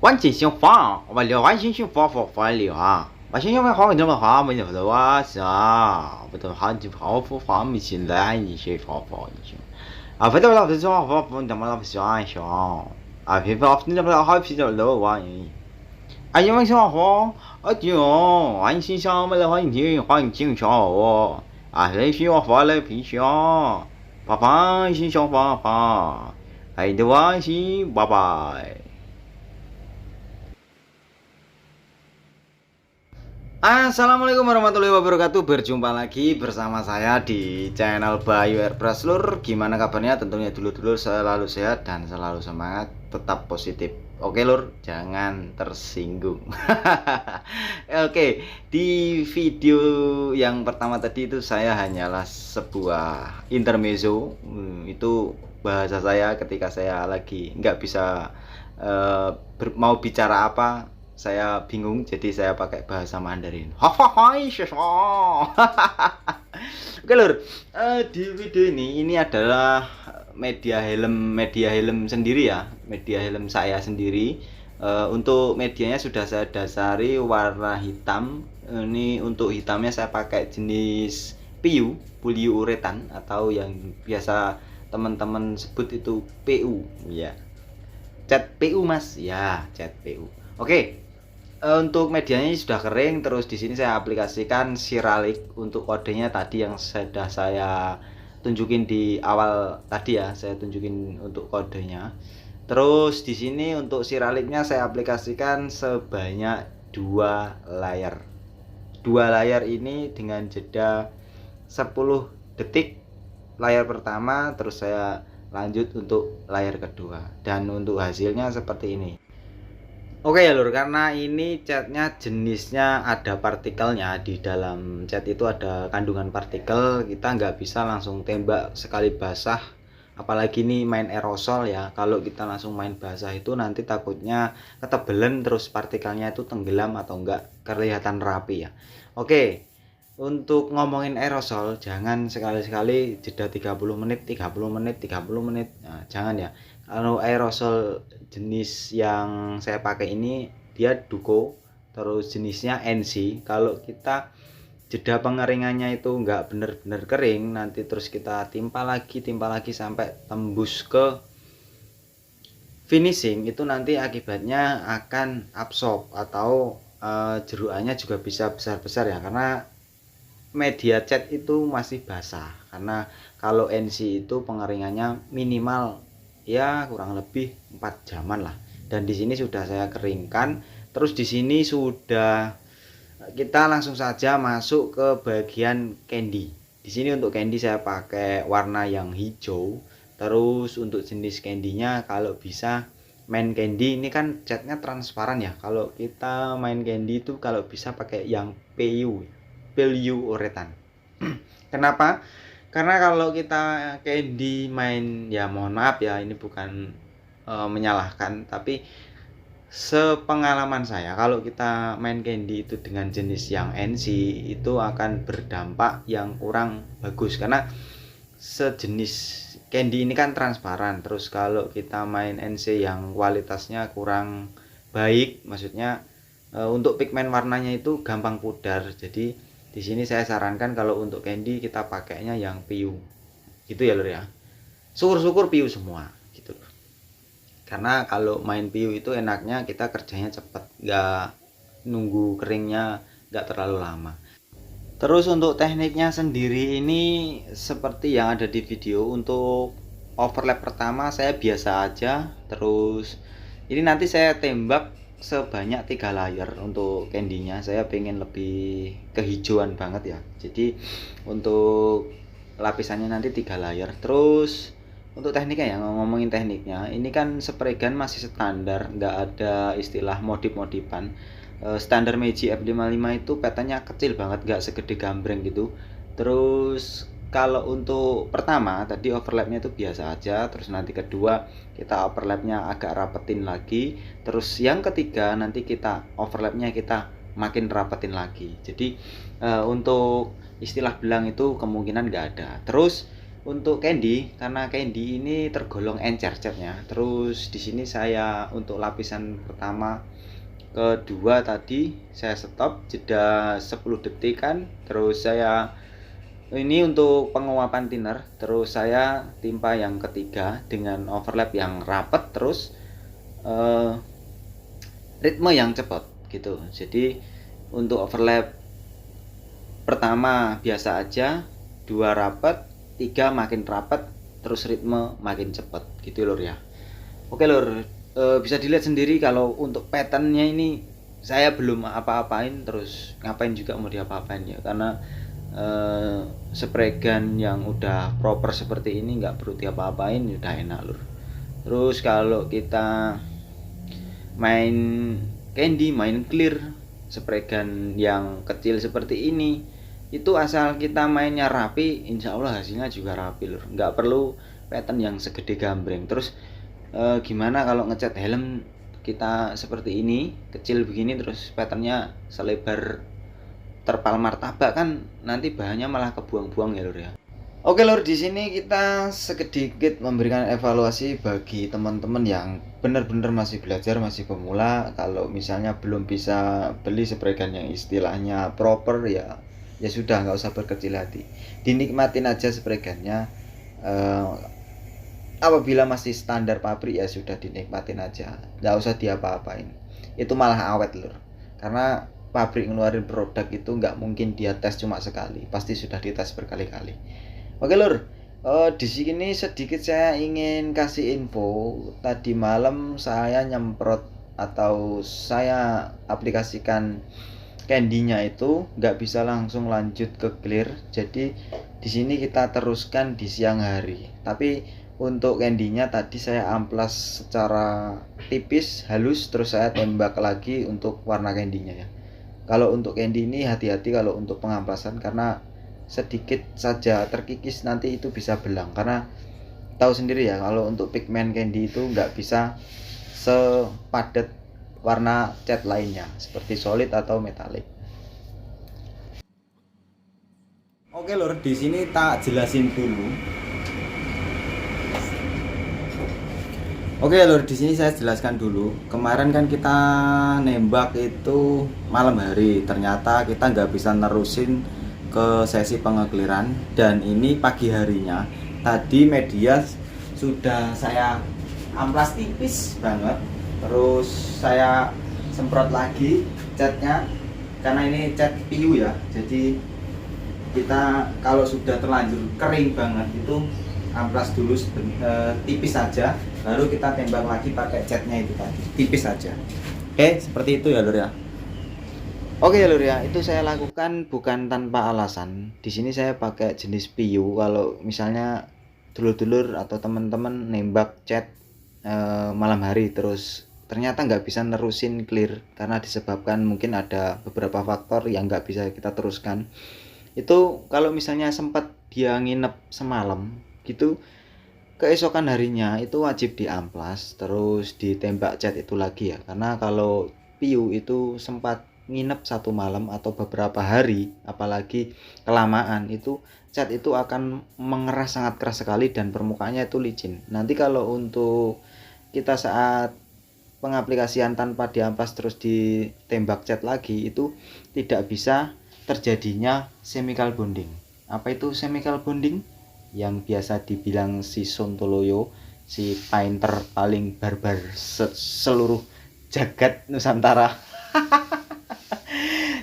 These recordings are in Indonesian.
晚景新房，我聊完新房房房里啊，我现在好这么好，没那么多是啊，不都好就好不方便去来一些房房一些，啊，不得了不说房房怎么了不想一想，啊，偏偏你怎么好皮着漏啊？啊，因为想房，啊就安心想没得欢迎想哦，啊，人喜欢房来偏想，爸爸心想房房，爱的晚心，拜拜。Assalamualaikum warahmatullahi wabarakatuh. Berjumpa lagi bersama saya di channel Bayu Airbrush Lur. Gimana kabarnya? Tentunya dulu-dulu selalu sehat dan selalu semangat, tetap positif. Oke Lur, jangan tersinggung. Oke, di video yang pertama tadi itu saya hanyalah sebuah intermezzo. Itu bahasa saya ketika saya lagi nggak bisa mau bicara apa, saya bingung, jadi saya pakai bahasa Mandarin. Hahaha, oke Lur, di video ini adalah media helm sendiri ya, media helm saya sendiri. Untuk medianya sudah saya dasari warna hitam. Ini untuk hitamnya saya pakai jenis PU, poliuretan, atau yang biasa teman-teman sebut itu PU ya. Cat PU Mas, ya cat PU. Oke, untuk medianya sudah kering, terus di sini saya aplikasikan Siralik untuk kodenya tadi yang sudah saya tunjukin di awal tadi ya, saya tunjukin untuk kodenya. Terus di sini untuk Siraliknya saya aplikasikan sebanyak 2 layar. 2 layar ini dengan jeda 10 detik layar pertama, terus saya lanjut untuk layar kedua, dan untuk hasilnya seperti ini. Oke ya Lur, karena ini catnya jenisnya ada partikelnya, di dalam cat itu ada kandungan partikel, kita nggak bisa langsung tembak sekali basah, apalagi ini main aerosol ya. Kalau kita langsung main basah itu nanti takutnya ketebelan, terus partikelnya itu tenggelam atau enggak kelihatan rapi ya. Oke, untuk ngomongin aerosol, jangan sekali-sekali jeda 30 menit, 30 menit, 30 menit. Nah, jangan ya. Kalau aerosol jenis yang saya pakai ini dia Duko, terus jenisnya NC. Kalau kita jeda pengeringannya itu nggak bener-bener kering, nanti terus kita timpa lagi sampai tembus ke finishing, itu nanti akibatnya akan absorb atau jeruannya juga bisa besar-besar ya, karena media cat itu masih basah. Karena kalau NC itu pengeringannya minimal ya kurang lebih 4 jaman lah, dan di sini sudah saya keringkan. Terus di sini sudah kita langsung saja masuk ke bagian candy. Di sini untuk candy saya pakai warna yang hijau. Terus untuk jenis candynya kalau bisa main candy, ini kan catnya transparan ya. Kalau kita main candy itu kalau bisa pakai yang PU, poliuretan. Kenapa? Karena kalau kita candy main, ya mohon maaf ya, ini bukan menyalahkan, tapi sepengalaman saya kalau kita main candy itu dengan jenis yang NC itu akan berdampak yang kurang bagus, karena sejenis candy ini kan transparan. Terus kalau kita main NC yang kualitasnya kurang baik, maksudnya untuk pigmen warnanya itu gampang pudar. Jadi di sini saya sarankan kalau untuk candy kita pakainya yang PU. Gitu ya Lur ya. Syukur-syukur PU semua gitu. Karena kalau main PU itu enaknya kita kerjanya cepat, nggak nunggu keringnya nggak terlalu lama. Terus untuk tekniknya sendiri ini seperti yang ada di video. Untuk overlap pertama saya biasa aja. Terus ini nanti saya tembak sebanyak 3 layer. Untuk candynya saya pengen lebih kehijauan banget ya, jadi untuk lapisannya nanti 3 layer. Terus untuk tekniknya ya, ngomongin tekniknya, ini kan spray gun masih standar, nggak ada istilah modif-modifan. Standar Magic F55 itu petanya kecil banget, nggak segede gambreng gitu. Terus kalau untuk pertama tadi overlapnya itu biasa aja, terus nanti kedua kita overlapnya agak rapetin lagi, terus yang ketiga nanti kita overlapnya kita makin rapetin lagi. Jadi untuk istilah belang itu kemungkinan nggak ada. Terus Untuk Candy, karena Candy ini tergolong encer catnya. Terus di sini saya untuk lapisan pertama, kedua tadi saya stop jeda 10 detik kan. Terus saya ini untuk penguapan thinner, terus saya timpa yang ketiga dengan overlap yang rapat, terus eh, ritme yang cepat gitu. Jadi untuk overlap pertama biasa aja, dua rapat, tiga makin rapat, terus ritme makin cepet gitu lur ya. Oke lur, bisa dilihat sendiri kalau untuk patternnya ini saya belum apa-apain, terus ngapain juga mau diapa-apain ya, karena spray gun yang udah proper seperti ini nggak perlu diapa-apain, udah enak lur. Terus kalau kita main Candy, main clear, spray gun yang kecil seperti ini, itu asal kita mainnya rapi, insya Allah hasilnya juga rapi lur, nggak perlu pattern yang segede gambreng. Terus gimana kalau ngecat helm kita seperti ini, kecil begini, terus patternnya selebar terpal martabak, kan nanti bahannya malah kebuang-buang ya lur ya. Oke lur, di sini kita sedikit memberikan evaluasi bagi teman-teman yang benar-benar masih belajar, masih pemula. Kalau misalnya belum bisa beli spray gun yang istilahnya proper, ya sudah, nggak usah berkecil hati, dinikmatin aja spray gunnya. Apabila masih standar pabrik ya sudah dinikmatin aja, nggak usah diapa-apain. Itu malah awet lur, karena pabrik ngeluarin produk itu nggak mungkin dia tes cuma sekali, pasti sudah dites berkali-kali. Oke lur, di sini sedikit saya ingin kasih info. Tadi malam saya nyemprot atau saya aplikasikan candy-nya itu nggak bisa langsung lanjut ke clear. Jadi di sini kita teruskan di siang hari. Tapi untuk candy-nya tadi saya amplas secara tipis, halus, terus saya tembak lagi untuk warna candy-nya ya. Kalau untuk candy ini hati-hati kalau untuk pengamplasan, karena sedikit saja terkikis nanti itu bisa belang, karena tahu sendiri ya kalau untuk pigmen candy itu nggak bisa sepadat warna cat lainnya seperti solid atau metalik. Oke lur, di sini tak jelasin dulu. Oke lur, di sini saya jelaskan dulu. Kemarin kan kita nembak itu malam hari, ternyata kita nggak bisa nerusin ke sesi pengekliran, dan ini pagi harinya. Tadi media sudah saya amplas tipis banget, terus saya semprot lagi catnya, karena ini cat PU ya. Jadi kita kalau sudah terlanjur kering banget itu amplas dulu tipis saja, baru kita tembak lagi pakai catnya itu tadi tipis saja. Oke, seperti itu ya lur ya. Oke lur ya, itu saya lakukan bukan tanpa alasan. Di sini saya pakai jenis PU. Kalau misalnya dulur-dulur atau teman-teman nembak cat malam hari terus ternyata nggak bisa nerusin clear karena disebabkan mungkin ada beberapa faktor yang nggak bisa kita teruskan. Itu kalau misalnya sempat dia nginep semalam gitu, keesokan harinya itu wajib diamplas terus ditembak cat itu lagi ya, karena kalau PU itu sempat nginep satu malam atau beberapa hari, apalagi kelamaan, itu cat itu akan mengeras sangat keras sekali dan permukaannya itu licin. Nanti kalau untuk kita saat pengaplikasian tanpa diamplas terus ditembak cat lagi, itu tidak bisa terjadinya chemical bonding. Apa itu chemical bonding? Yang biasa dibilang si Sontoloyo, si painter paling barbar seluruh jagat Nusantara.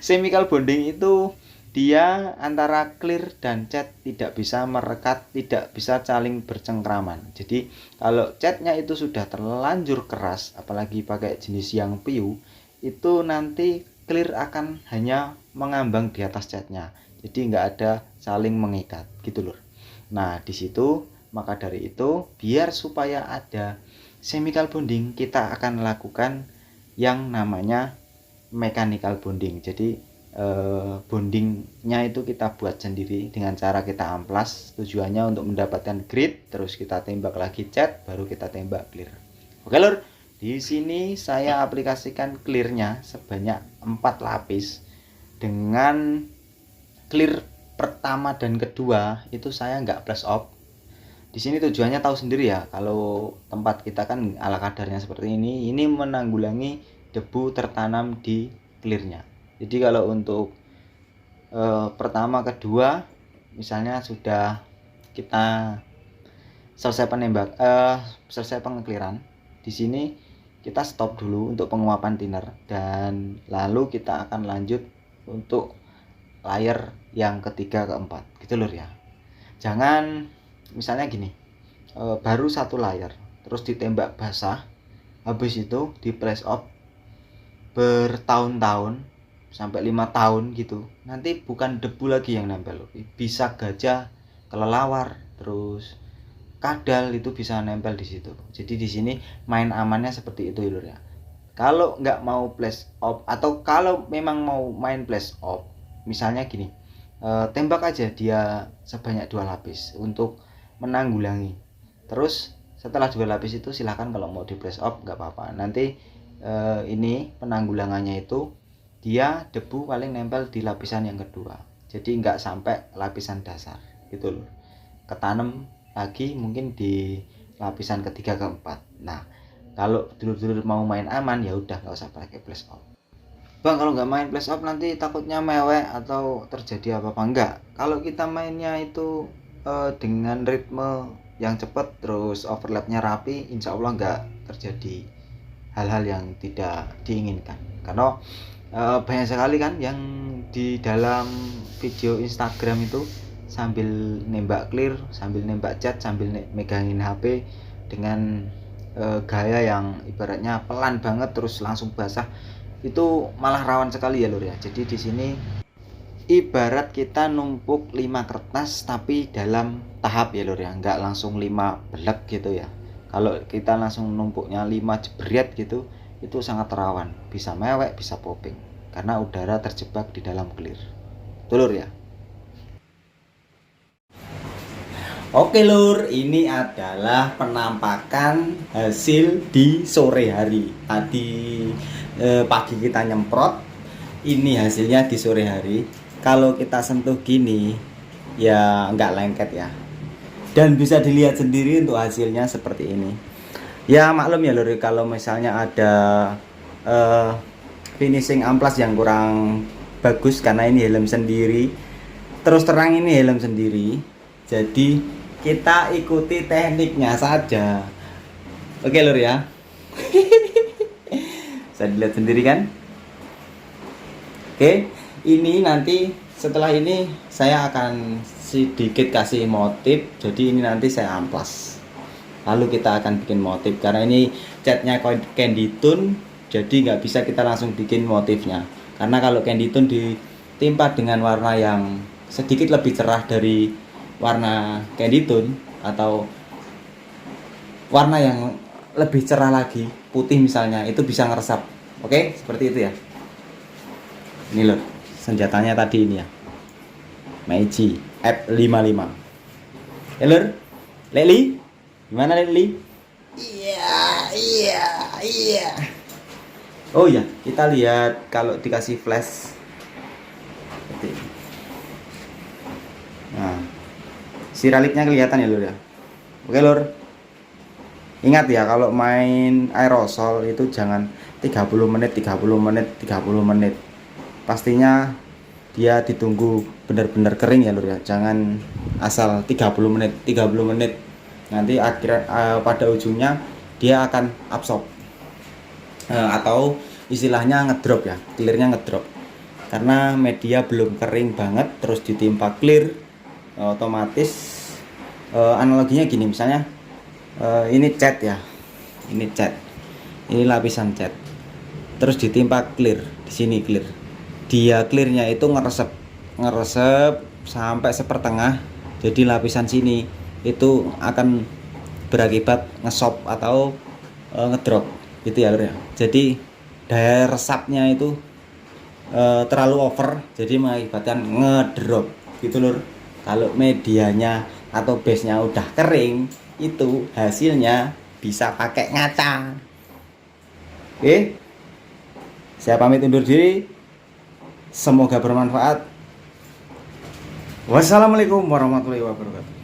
Chemical bonding itu dia antara clear dan cat tidak bisa merekat, tidak bisa saling bercengkraman. Jadi kalau catnya itu sudah terlanjur keras, apalagi pakai jenis yang PU, itu nanti clear akan hanya mengambang di atas catnya. Jadi nggak ada saling mengikat gitu loh. Nah, di situ maka dari itu biar supaya ada chemical bonding, kita akan lakukan yang namanya mechanical bonding. Jadi bondingnya itu kita buat sendiri dengan cara kita amplas. Tujuannya untuk mendapatkan grid, terus kita tembak lagi cat, baru kita tembak clear. Oke lur, di sini saya aplikasikan clearnya sebanyak 4 lapis. Dengan clear pertama dan kedua itu saya nggak plus off, Di sini tujuannya tahu sendiri ya, kalau tempat kita kan ala kadarnya seperti ini menanggulangi debu tertanam di clearnya. Jadi kalau untuk pertama kedua misalnya sudah kita selesai selesai pengekliran, di sini kita stop dulu untuk penguapan thinner dan lalu kita akan lanjut untuk layer yang ketiga keempat gitu lur ya. Jangan misalnya gini, baru satu layer terus ditembak basah, habis itu di press off bertahun-tahun sampai 5 tahun gitu, nanti bukan debu lagi yang nempel, bisa gajah, kelelawar, terus kadal itu bisa nempel di situ. Jadi di sini main amannya seperti itu lur ya. Kalau nggak mau flash off atau kalau memang mau main flash off, misalnya gini, tembak aja dia sebanyak 2 lapis untuk menanggulangi. Terus setelah 2 lapis itu silahkan kalau mau di flash off nggak apa-apa. Nanti ini penanggulangannya itu dia debu paling nempel di lapisan yang kedua. Jadi nggak sampai lapisan dasar gitu loh. Ketanam lagi mungkin di lapisan ketiga keempat. Nah, kalau dulur-dulur mau main aman ya udah nggak usah pakai flash off. Bang, kalau nggak main flash off nanti takutnya mewek atau terjadi apa-apa? Enggak. Kalau kita mainnya itu dengan ritme yang cepat terus overlapnya rapi, insya Allah nggak terjadi hal-hal yang tidak diinginkan. Karena banyak sekali kan yang di dalam video Instagram itu sambil nembak clear, sambil nembak chat, sambil megangin HP dengan gaya yang ibaratnya pelan banget terus langsung basah, itu malah rawan sekali ya lur ya. Jadi di sini ibarat kita numpuk 5 kertas tapi dalam tahap ya lur ya, nggak langsung 5 belek gitu ya. Kalau kita langsung numpuknya 5 jebret gitu, itu sangat rawan, bisa mewek, bisa popping karena udara terjebak di dalam clear. Tuh lur ya. Oke lur, ini adalah penampakan hasil di sore hari. Tadi pagi kita nyemprot, ini hasilnya di sore hari. Kalau kita sentuh gini, ya nggak lengket ya. Dan bisa dilihat sendiri untuk hasilnya seperti ini. Ya maklum ya lur, kalau misalnya ada finishing amplas yang kurang bagus karena ini helm sendiri. Terus terang ini helm sendiri. Jadi kita ikuti tekniknya saja. Oke lur ya. Bisa dilihat sendiri kan. Oke, ini nanti setelah ini saya akan sedikit kasih motif. Jadi ini nanti saya amplas, lalu kita akan bikin motif karena ini catnya candy tone, jadi nggak bisa kita langsung bikin motifnya. Karena kalau candy tone ditimpa dengan warna yang sedikit lebih cerah dari warna candy tone atau warna yang lebih cerah lagi, putih misalnya, itu bisa ngeresap. Oke, seperti itu ya. Ini loh senjatanya tadi ini ya, Meiji F55. Lur, Leli gimana Leli? Iya. Oh ya, kita lihat kalau dikasih flash seperti ini. Nah, siralipnya kelihatan ya lur ya. Oke lur, ingat ya kalau main aerosol itu jangan 30 menit pastinya dia ditunggu benar-benar kering ya lur ya. Jangan asal 30 menit nanti pada ujungnya dia akan absorb atau istilahnya ngedrop ya, clearnya ngedrop karena media belum kering banget terus ditimpa clear. Otomatis analoginya gini, misalnya ini cat ya, ini lapisan cat terus ditimpa clear, di sini clear, dia clearnya itu ngeresep sampai sepertengah, jadi lapisan sini itu akan berakibat ngesop atau ngedrop gitu ya lur ya. Jadi daya resapnya itu terlalu over, jadi mengakibatkan ngedrop gitu lur. Kalau medianya atau base-nya udah kering, itu hasilnya bisa pakai ngaca. Oke, saya pamit undur diri, semoga bermanfaat. Wassalamualaikum warahmatullahi wabarakatuh.